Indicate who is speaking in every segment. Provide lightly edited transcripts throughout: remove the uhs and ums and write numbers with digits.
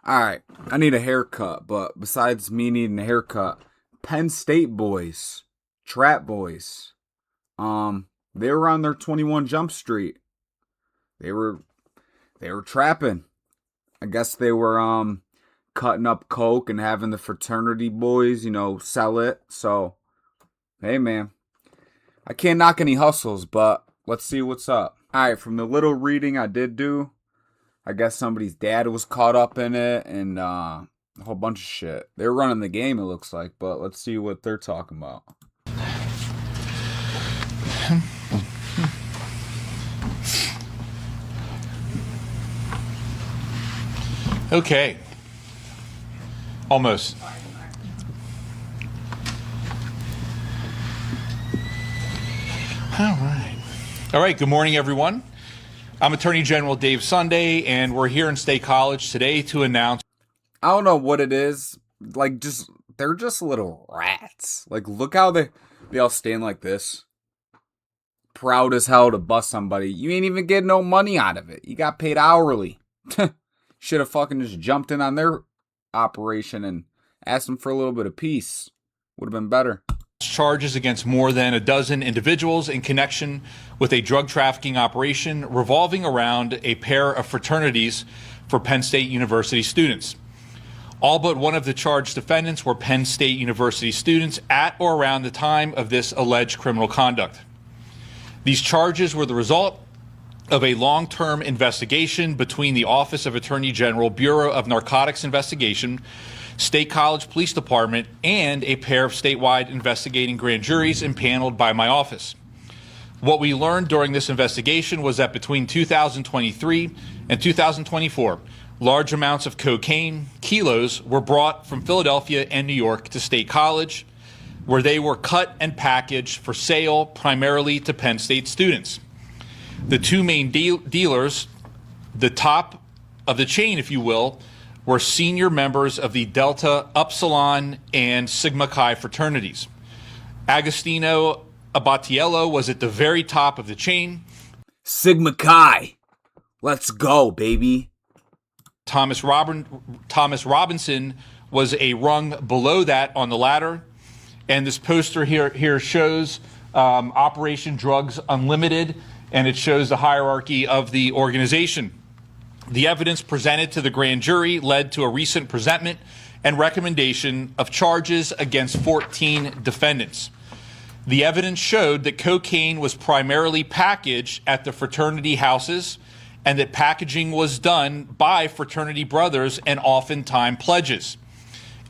Speaker 1: Alright, I need a haircut, but besides me needing a haircut, Penn State boys, trap boys, they were on their 21 Jump Street. They were they were trapping. I guess they were cutting up coke and having the fraternity boys, sell it. So, hey man, I can't knock any hustles, but let's see what's up. Alright, from the little reading I did do, I guess somebody's dad was caught up in it and a whole bunch of shit. They're running the game, it looks like, but let's see what they're talking about.
Speaker 2: Okay. Almost. All right. Good morning, everyone. I'm Attorney General Dave Sunday, and we're here in State College today to announce.
Speaker 1: I don't know what it is. They're just little rats. Like, look how they all stand like this. Proud as hell to bust somebody. You ain't even getting no money out of it. You got paid hourly. Should have fucking just jumped in on their operation and asked them for a little bit of peace. Would have been better.
Speaker 2: Charges against more than a dozen individuals in connection with a drug trafficking operation revolving around a pair of fraternities for Penn State University students. All but one of the charged defendants were Penn State University students at or around the time of this alleged criminal conduct. These charges were the result of a long-term investigation between the Office of Attorney General, Bureau of Narcotics Investigation, State College Police Department, and a pair of statewide investigating grand juries impaneled by my office. What we learned during this investigation was that between 2023 and 2024, large amounts of cocaine, kilos, were brought from Philadelphia and New York to State College, where they were cut and packaged for sale primarily to Penn State students. The two main dealers, the top of the chain, if you will, were senior members of the Delta, Upsilon, and Sigma Chi fraternities. Agostino Abatiello was at the very top of the chain.
Speaker 1: Sigma Chi. Let's go, baby.
Speaker 2: Thomas Robinson was a rung below that on the ladder. And this poster here shows Operation Drugs Unlimited, and it shows the hierarchy of the organization. The evidence presented to the grand jury led to a recent presentment and recommendation of charges against 14 defendants. The evidence showed that cocaine was primarily packaged at the fraternity houses and that packaging was done by fraternity brothers and oftentimes pledges.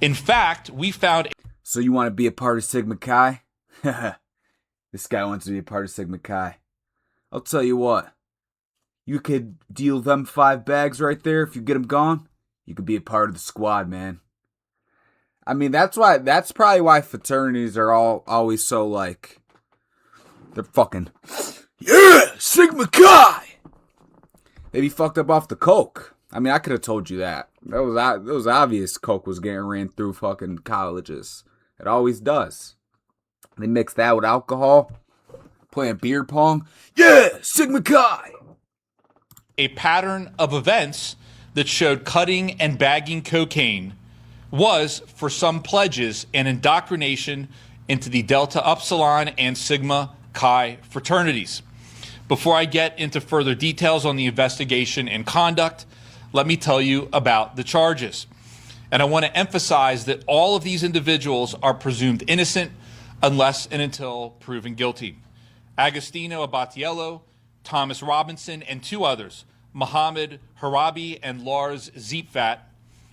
Speaker 2: In fact, we found...
Speaker 1: So you want to be a part of Sigma Chi? This guy wants to be a part of Sigma Chi. I'll tell you what. You could deal them 5 bags right there. If you get them gone, you could be a part of the squad, man. I mean, that's probably why fraternities are always so like, they're fucking, yeah, Sigma Chi. They be fucked up off the coke. I mean, I could have told you that. That was obvious coke was getting ran through fucking colleges. It always does. They mix that with alcohol, playing beer pong. Yeah, Sigma Chi.
Speaker 2: A pattern of events that showed cutting and bagging cocaine was, for some pledges, an indoctrination into the Delta Upsilon and Sigma Chi fraternities. Before I get into further details on the investigation and conduct, let me tell you about the charges. And I want to emphasize that all of these individuals are presumed innocent unless and until proven guilty. Agostino Abatiello, Thomas Robinson, and 2 others, Mohammed Harabi and Lars Ziepfat,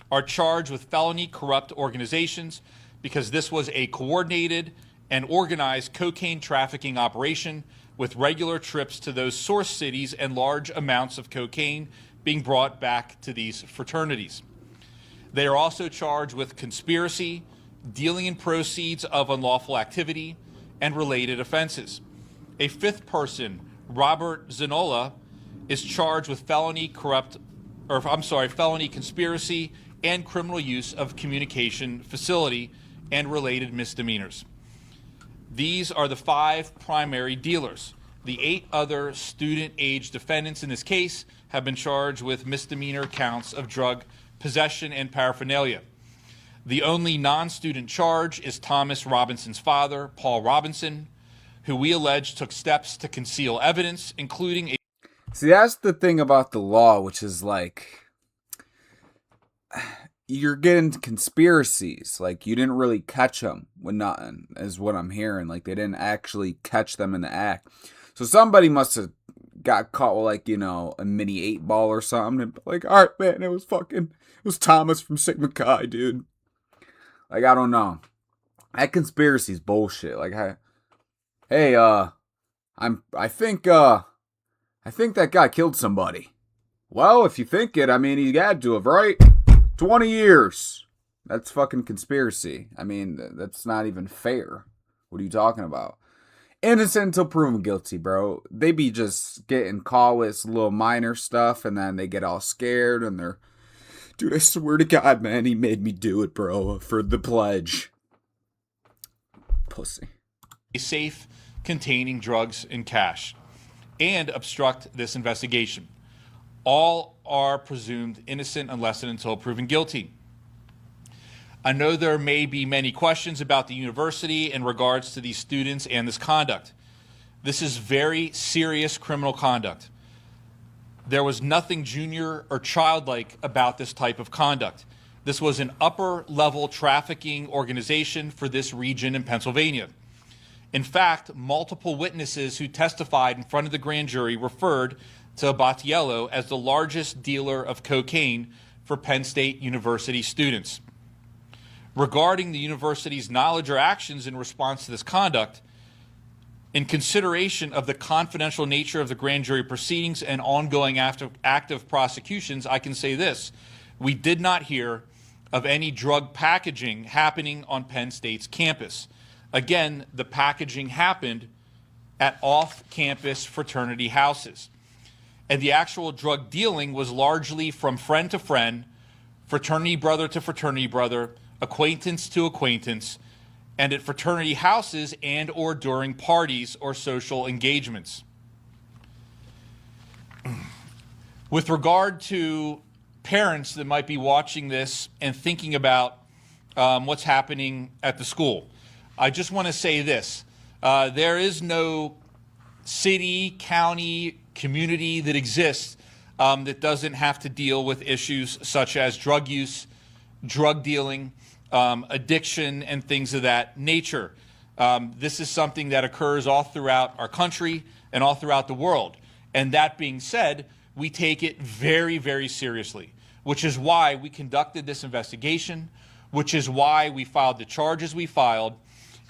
Speaker 2: are charged with felony corrupt organizations because this was a coordinated and organized cocaine trafficking operation with regular trips to those source cities and large amounts of cocaine being brought back to these fraternities. They are also charged with conspiracy, dealing in proceeds of unlawful activity, and related offenses. A 5th person, Robert Zanola, is charged with felony conspiracy and criminal use of communication facility and related misdemeanors. These are the 5 primary dealers. The 8 other student-age defendants in this case have been charged with misdemeanor counts of drug possession, and paraphernalia. The only non-student charge is Thomas Robinson's father, Paul Robinson, who we allege took steps to conceal evidence, including a...
Speaker 1: See, that's the thing about the law, which is like, you're getting conspiracies. Like, you didn't really catch them with nothing, is what I'm hearing. Like, they didn't actually catch them in the act. So somebody must have got caught with, like, a mini 8-ball or something. And like, all right, man, it was Thomas from Sigma Chi, dude. Like, I don't know. That conspiracy's bullshit. Like, hey, I think that guy killed somebody. Well, if you think it, I mean, he had to have, right? 20 years. That's fucking conspiracy. I mean, that's not even fair. What are you talking about? Innocent until proven guilty, bro. They be just getting caught with little minor stuff, and then they get all scared, and they're, dude, I swear to God, man, he made me do it, bro, for the pledge. Pussy.
Speaker 2: A safe containing drugs and cash, and obstruct this investigation. All are presumed innocent unless and until proven guilty. I know there may be many questions about the university in regards to these students and this conduct. This is very serious criminal conduct. There was nothing junior or childlike about this type of conduct. This was an upper-level trafficking organization for this region in Pennsylvania. In fact, multiple witnesses who testified in front of the grand jury referred to Battiello as the largest dealer of cocaine for Penn State University students. Regarding the university's knowledge or actions in response to this conduct, in consideration of the confidential nature of the grand jury proceedings and ongoing active prosecutions, I can say this: we did not hear of any drug packaging happening on Penn State's campus. Again, the packaging happened at off-campus fraternity houses. And the actual drug dealing was largely from friend to friend, fraternity brother to fraternity brother, acquaintance to acquaintance, and at fraternity houses and or during parties or social engagements. With regard to parents that might be watching this and thinking about what's happening at the school, I just want to say this. There is no city, county, community that exists that doesn't have to deal with issues such as drug use, drug dealing, addiction, and things of that nature. This is something that occurs all throughout our country and all throughout the world. And that being said, we take it very, very seriously, which is why we conducted this investigation, which is why we filed the charges we filed.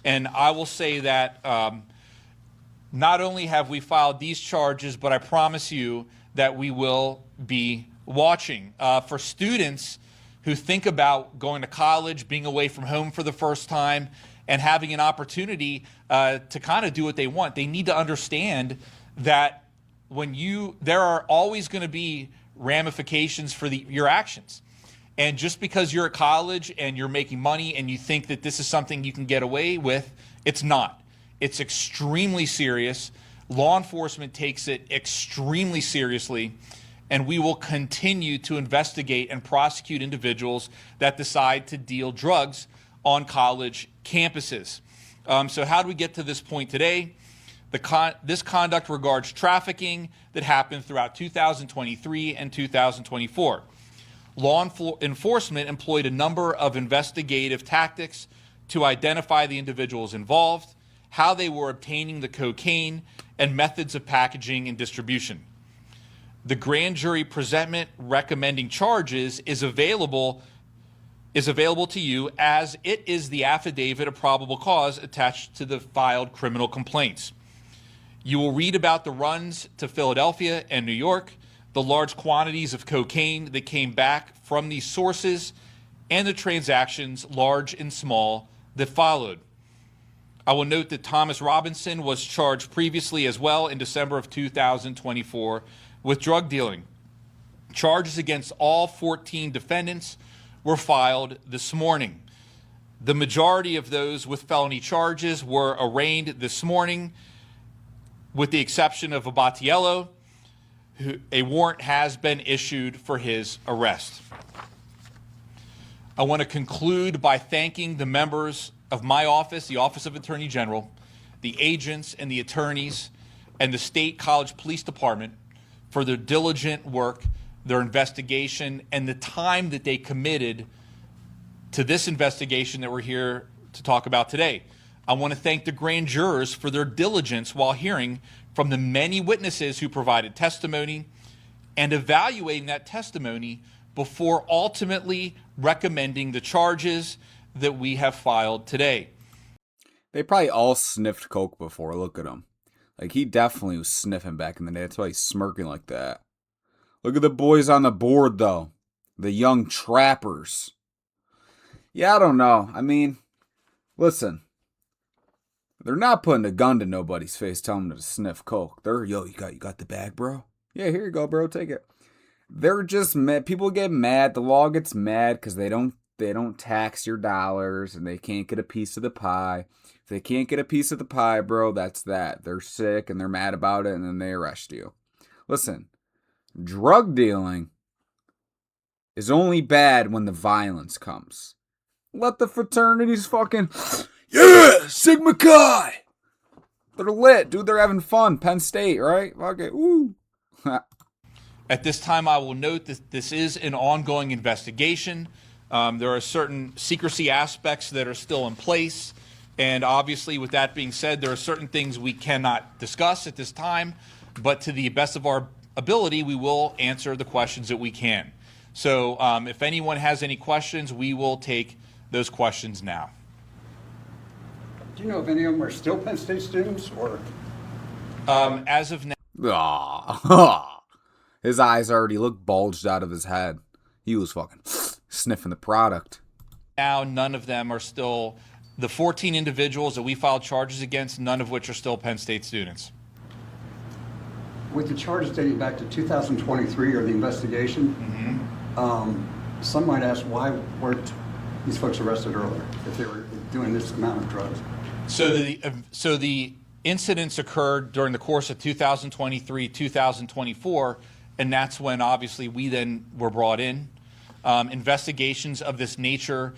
Speaker 2: And I will say that not only have we filed these charges, but I promise you that we will be watching. For students who think about going to college, being away from home for the first time, and having an opportunity to kind of do what they want, they need to understand that there are always going to be ramifications for your actions. And just because you're at college and you're making money and you think that this is something you can get away with, it's not. It's extremely serious. Law enforcement takes it extremely seriously, and we will continue to investigate and prosecute individuals that decide to deal drugs on college campuses. So how do we get to this point today? This conduct regards trafficking that happened throughout 2023 and 2024. Law enforcement employed a number of investigative tactics to identify the individuals involved, how they were obtaining the cocaine, and methods of packaging and distribution. The grand jury presentment recommending charges is available to you, as it is the affidavit of probable cause attached to the filed criminal complaints. You will read about the runs to Philadelphia and New York, the large quantities of cocaine that came back from these sources, and the transactions, large and small, that followed. I will note that Thomas Robinson was charged previously as well in December of 2024 with drug dealing. Charges against all 14 defendants were filed this morning. The majority of those with felony charges were arraigned this morning, with the exception of Battiello. A warrant has been issued for his arrest. I want to conclude by thanking the members of my office, the Office of Attorney General, the agents and the attorneys, and the State College Police Department for their diligent work, their investigation, and the time that they committed to this investigation that we're here to talk about today. I want to thank the grand jurors for their diligence while hearing from the many witnesses who provided testimony and evaluating that testimony before ultimately recommending the charges that we have filed today.
Speaker 1: They probably all sniffed coke before. Look at him. Like, he definitely was sniffing back in the day. That's why he's smirking like that. Look at the boys on the board, though. The young trappers. Yeah, I don't know. I mean, listen. They're not putting a gun to nobody's face telling them to sniff coke. They're, yo, you got the bag, bro? Yeah, here you go, bro. Take it. They're just mad. People get mad. The law gets mad because they don't tax your dollars and they can't get a piece of the pie. If they can't get a piece of the pie, bro, that's that. They're sick and they're mad about it and then they arrest you. Listen, drug dealing is only bad when the violence comes. Let the fraternities fucking, yeah, Sigma Chi. They're lit, dude. They're having fun. Penn State, right? Fuck it. Woo.
Speaker 2: At this time, I will note that this is an ongoing investigation. There are certain secrecy aspects that are still in place. And obviously, with that being said, there are certain things we cannot discuss at this time. But to the best of our ability, we will answer the questions that we can. So if anyone has any questions, we will take those questions now.
Speaker 3: Do you know if any of them are still Penn State students or?
Speaker 2: As of now,
Speaker 1: His eyes already looked bulged out of his head. He was fucking sniffing the product.
Speaker 2: none of them are still, the 14 individuals that we filed charges against, none of which are still Penn State students.
Speaker 3: With the charges dating back to 2023 or the investigation, some might ask why weren't these folks arrested earlier if they were doing this amount of drugs?
Speaker 2: So the incidents occurred during the course of 2023, 2024, and that's when obviously we then were brought in. Investigations of this nature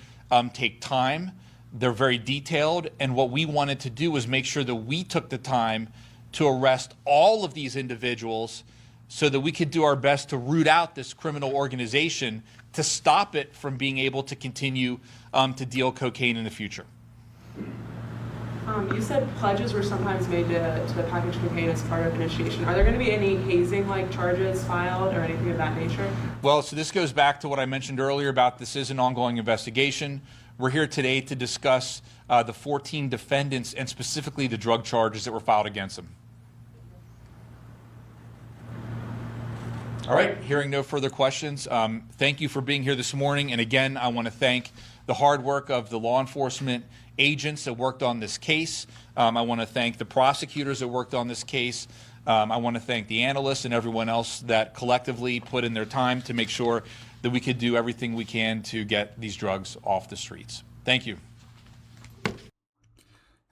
Speaker 2: take time. They're very detailed, and what we wanted to do was make sure that we took the time to arrest all of these individuals so that we could do our best to root out this criminal organization to stop it from being able to continue to deal cocaine in the future.
Speaker 4: You said pledges were sometimes made to package cocaine as part of initiation. Are there going to be any hazing-like charges filed or anything of that nature?
Speaker 2: Well, so this goes back to what I mentioned earlier about this is an ongoing investigation. We're here today to discuss the 14 defendants and specifically the drug charges that were filed against them. All right, hearing no further questions, thank you for being here this morning. And again, I want to thank the hard work of the law enforcement agents that worked on this case. I want to thank the prosecutors that worked on this case. I want to thank the analysts and everyone else that collectively put in their time to make sure that we could do everything we can to get these drugs off the streets. Thank you.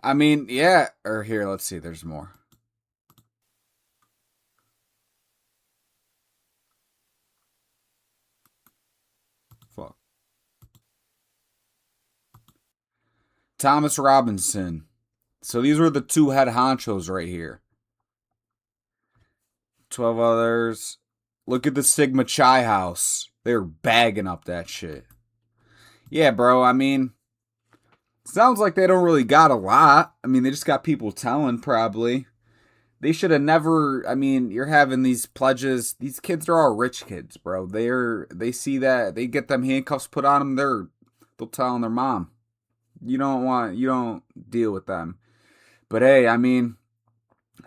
Speaker 1: I mean, yeah, or here, let's see, there's more. Fuck. Thomas Robinson. So these were the two head honchos right here. 12 others. Look at the Sigma Chi house. They were bagging up that shit. Yeah, bro, I mean, sounds like they don't really got a lot. I mean, they just got people telling, probably. They should have never, I mean, you're having these pledges. These kids are all rich kids, bro. They see that, they get them handcuffs put on them, they'll tell their mom. You don't deal with them. But hey, I mean,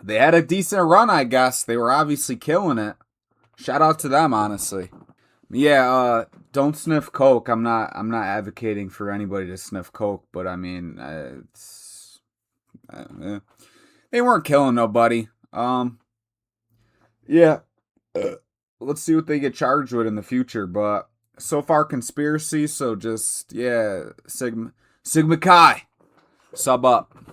Speaker 1: they had a decent run, I guess. They were obviously killing it. Shout out to them, honestly. Yeah, don't sniff coke. I'm not advocating for anybody to sniff coke, but I mean, they weren't killing nobody. Yeah. Let's see what they get charged with in the future, but so far conspiracy, so just, yeah, Sigma Chi. Sub up.